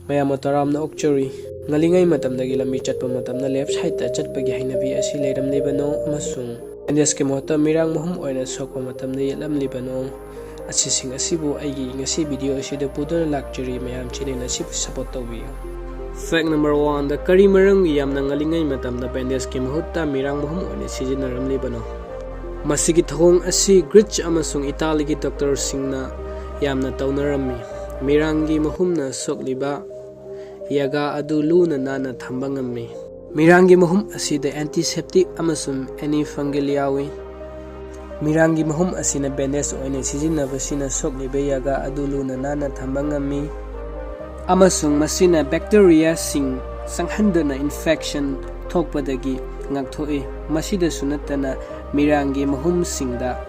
ꯃꯌꯥꯝ ꯇꯔꯥꯝꯅ ꯑꯣꯛꯆꯔꯤ ꯉꯜꯂꯤꯉꯩ ꯃꯇꯝꯗꯒꯤ ꯂꯝꯕꯤ ꯆꯠꯄ ꯃꯇꯝꯗ ꯂꯦꯐ ꯁꯥꯏꯗꯇ ꯆꯠꯄꯒꯤ ꯍꯩꯅꯕꯤ ꯑꯁꯤ ꯂꯩꯔꯝꯂꯤꯕꯅꯣ ꯑꯃꯁꯨꯡ ꯕꯦꯟꯗꯦꯖꯀꯤ ꯃꯍꯨꯠꯇ ꯃꯤꯔꯥꯡ ꯃꯍꯨꯝ ꯑꯣꯏꯅ ꯁꯣꯛꯄ ꯃꯇꯝꯗ ꯌꯦꯠꯂꯝꯂꯤꯕꯅꯣ ꯑꯁꯤꯁꯤꯡ ꯑꯁꯤꯕꯨ ꯑꯩꯒꯤ ꯉꯁꯤ ꯚꯤꯗꯤꯑꯣ ꯑꯁꯤꯗ ꯄꯨꯗꯨꯅ ꯂꯥꯛꯆꯔꯤ ꯃꯌꯥꯝ ꯆꯦꯅꯦꯜ ꯑꯁꯤꯕꯨ ꯁꯄꯣꯔꯠ ꯇꯧꯕꯤꯌꯨ ꯐꯦꯛ ꯅꯝꯕꯔ 1 ꯀꯔꯤ ꯃꯔꯝꯒꯤ ꯌꯥꯝꯅ ꯉꯜꯂꯤꯉꯩ ꯃꯇꯝꯗ ꯕꯦꯟꯗꯦꯖꯀꯤ ꯃꯍꯨꯠꯇ ꯃꯤꯔꯥꯡ ꯃꯍꯨꯝ ꯑꯣꯏꯅ ꯁꯤꯖꯤꯟꯅꯔꯝꯂꯤꯕꯅꯣ ꯃꯁꯤꯒꯤ ꯊꯧꯑꯣꯡ ꯑꯁꯤ ꯒ꯭ꯔꯤꯛ ꯑꯃꯁꯨꯡ ꯏꯇꯥꯂꯤꯒꯤ ꯗꯣꯛꯇꯔꯁꯤꯡꯅ ꯌꯥꯝꯅ ꯇꯧꯅꯔꯝꯃꯤ ꯃꯤꯔꯥꯡꯒꯤ ꯃꯍꯨꯝꯅ ꯁꯣꯛꯂꯤꯕ ꯌꯥꯒꯥ ꯑꯗꯨ ꯂꯨꯅ ꯅꯥꯟꯅ ꯊꯝꯕ ꯉꯝꯃꯤ ꯃꯤꯔꯥꯡꯒꯤ ꯃꯍꯨꯝ ꯑꯁꯤꯗ ꯑꯦꯟꯇꯤꯁꯦꯞꯇꯤꯛ ꯑꯃꯁꯨꯡ ꯑꯦꯅꯤꯐꯪꯒꯦꯜ ꯌꯥꯎꯏ ꯃꯤꯔꯥꯡꯒꯤ ꯃꯍꯨꯝ ꯑꯁꯤꯅ ꯕꯦꯟꯗꯦꯖ ꯑꯣꯏꯅ ꯁꯤꯖꯤꯟꯅꯕꯁꯤꯅ ꯁꯣꯛꯂꯤꯕ ꯌꯥꯒꯥ ꯑꯗꯨ ꯂꯨꯅ ꯅꯥꯟꯅ ꯊꯝꯕ ꯉꯝꯃꯤ ꯑꯃꯁꯨꯡ ꯃꯁꯤꯅ ꯕꯦꯛꯇꯦꯔꯤꯌꯥꯁꯤꯡ ꯆꯪꯍꯟꯗꯨꯅ ꯏꯟꯐꯦꯛꯁꯟ ꯊꯣꯛꯄꯗꯒꯤ ꯉꯥꯛꯊꯣꯛꯏ ꯃꯁꯤꯗꯁꯨ ꯅꯠꯇꯅ ꯃꯤꯔꯥꯡꯒꯤ ꯃꯍꯨꯝꯁꯤꯡꯗ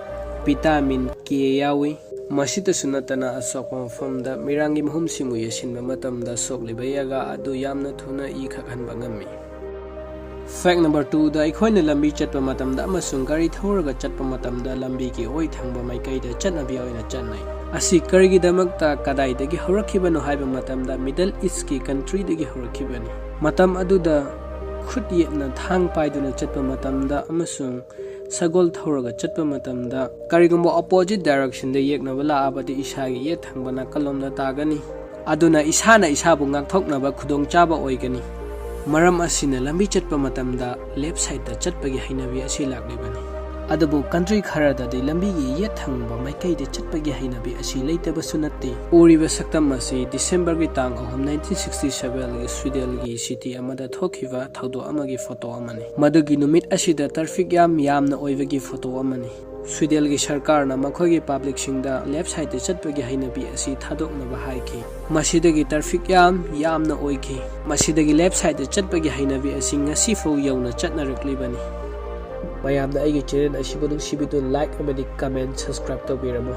ꯚꯤꯇꯥꯃꯤꯟ ꯀꯦ ꯌꯥꯎꯏ ꯃꯁꯤꯗꯁꯨ ꯅꯠꯇꯅ ꯑꯁꯣꯛꯄ ꯃꯐꯝꯗ ꯃꯤꯔꯥꯡꯒꯤ ꯃꯍꯨꯝꯁꯤꯡꯕꯨ ꯌꯩꯁꯤꯟꯕ ꯃꯇꯝꯗ ꯁꯣꯛꯂꯤꯕ ꯌꯥꯒꯥ ꯑꯗꯨ ꯌꯥꯝꯅ ꯊꯨꯅ ꯏ ꯈꯛꯍꯟꯕ ꯉꯝꯃꯤ ꯐꯦꯛ ꯅꯝꯕꯔ 2 ꯑꯩꯈꯣꯏꯅ ꯂꯝꯕꯤ ꯆꯠꯄ ꯃꯇꯝꯗ ꯑꯃꯁꯨꯡ ꯒꯥꯔꯤ ꯊꯧꯔꯒ ꯆꯠꯄ ꯃꯇꯝꯗ ꯂꯝꯕꯤꯒꯤ ꯑꯣꯏ ꯊꯪꯕ ꯃꯥꯏꯀꯩꯗ ꯆꯠꯅꯕꯤ ꯑꯣꯏꯅ ꯆꯠꯅꯩ ꯑꯁꯤ ꯀꯔꯤꯒꯤꯗꯃꯛꯇ ꯀꯗꯥꯏꯗꯒꯤ ꯍꯧꯔꯛꯈꯤꯕꯅꯣ ꯍꯥꯏꯕ ꯃꯇꯝꯗ ꯃꯤꯗꯜ ꯏꯁꯀꯤ ꯀꯟꯇ꯭ꯔꯤꯗꯒꯤ ꯍꯧꯔꯛꯈꯤꯕꯅꯤ ꯃꯇꯝ ꯑꯗꯨꯗ ꯈꯨꯠ ꯌꯦꯠꯅ ꯊꯥꯡ ꯄꯥꯏꯗꯨꯅ ꯆꯠꯄ ꯃꯇꯝꯗ ꯑꯃꯁꯨꯡ ꯁꯒꯣꯜ ꯊꯧꯔꯒ ꯆꯠꯄ ꯃꯇꯝꯗ ꯀꯔꯤꯒꯨꯝꯕ ꯑꯣꯄꯣꯖꯤꯠ ꯗꯥꯏꯔꯦꯛꯁꯟꯗ ꯌꯦꯛꯅꯕ ꯂꯥꯛꯑꯕꯗꯤ ꯏꯁꯥꯒꯤ ꯌꯦꯠ ꯊꯪꯕ ꯅꯥꯀꯜꯂꯣꯝꯗ ꯇꯥꯒꯅꯤ ꯑꯗꯨꯅ ꯏꯁꯥꯅ ꯏꯁꯥꯕꯨ ꯉꯥꯛꯊꯣꯛꯅꯕ ꯈꯨꯗꯣꯡꯆꯥꯕ ꯑꯣꯏꯒꯅꯤ ꯃꯔꯝ ꯑꯁꯤꯅ ꯂꯝꯕꯤ ꯆꯠꯄ ꯃꯇꯝꯗ ꯂꯦꯐ ꯁꯥꯏꯗꯇ ꯆꯠꯄꯒꯤ ꯍꯩꯅꯕꯤ ꯑꯁꯤ ꯂꯥꯛꯂꯤꯕꯅꯤ ꯑꯗꯨꯕꯨ ꯀꯟꯇ꯭ꯔꯤ ꯈꯔꯗꯗꯤ ꯂꯝꯕꯤꯒꯤ ꯌꯦꯠ ꯊꯪꯕ ꯃꯥꯏꯀꯩꯗ ꯆꯠꯄꯒꯤ ꯍꯩꯅꯕꯤ ꯑꯁꯤ ꯂꯩꯇꯕꯁꯨ ꯅꯠꯇꯦ ꯎꯔꯤꯕ ꯁꯛꯇꯝ ꯑꯁꯤ ꯗꯤꯁꯦꯝꯕꯔꯒꯤ ꯇꯥꯡ 3 1967ꯒꯤ ꯁ꯭ꯋꯤꯗꯦꯟꯒꯤ ꯁꯤꯇꯤ ꯑꯃꯗ ꯊꯣꯛꯈꯤꯕ ꯊꯧꯗꯣꯛ ꯑꯃꯒꯤ ꯐꯣꯇꯣ ꯑꯃꯅꯤ ꯃꯗꯨꯒꯤ ꯅꯨꯃꯤꯠ ꯑꯁꯤꯗ ꯇ꯭ꯔꯥꯐꯤꯛ ꯌꯥꯝꯅ ꯑꯣꯏꯕꯒꯤ ꯐꯣꯇꯣ ꯑꯃꯅꯤ ꯁ꯭ꯋꯤꯗꯦꯟꯒꯤ ꯁꯔꯀꯥꯔꯅ ꯃꯈꯣꯏꯒꯤ ꯄꯥꯕ꯭ꯂꯤꯛꯁꯤꯡꯗ ꯂꯦꯐ ꯁꯥꯏꯗꯇ ꯆꯠꯄꯒꯤ ꯍꯩꯅꯕꯤ ꯑꯁꯤ ꯊꯥꯗꯣꯛꯅꯕ ꯍꯥꯏꯈꯤ ꯃꯁꯤꯗꯒꯤ ꯇ꯭ꯔꯥꯐꯤꯛ ꯌꯥꯝꯅ ꯑꯣꯏꯈꯤ ꯃꯁꯤꯗꯒꯤ ꯂꯦꯐ ꯁꯥꯏꯗꯇ ꯆꯠꯄꯒꯤ ꯍꯩꯅꯕꯤ ꯑꯁꯤ ꯉꯁꯤꯐꯥꯎ ꯌꯧꯅ ꯆꯠꯅꯔꯛꯂꯤꯕꯅꯤ ꯃꯌꯥꯝꯅ ꯑꯩꯒꯤ ꯆꯦꯅꯦꯜ ꯑꯁꯤꯕꯨ ꯅꯨꯡꯁꯤꯕꯤꯗꯨꯅ ꯂꯥꯏꯛ ꯑꯃꯗꯤ ꯀꯃꯦꯟ ꯁꯕꯁꯀ꯭ꯔꯥꯏꯕ ꯇꯧꯕꯤꯔꯝꯃꯨ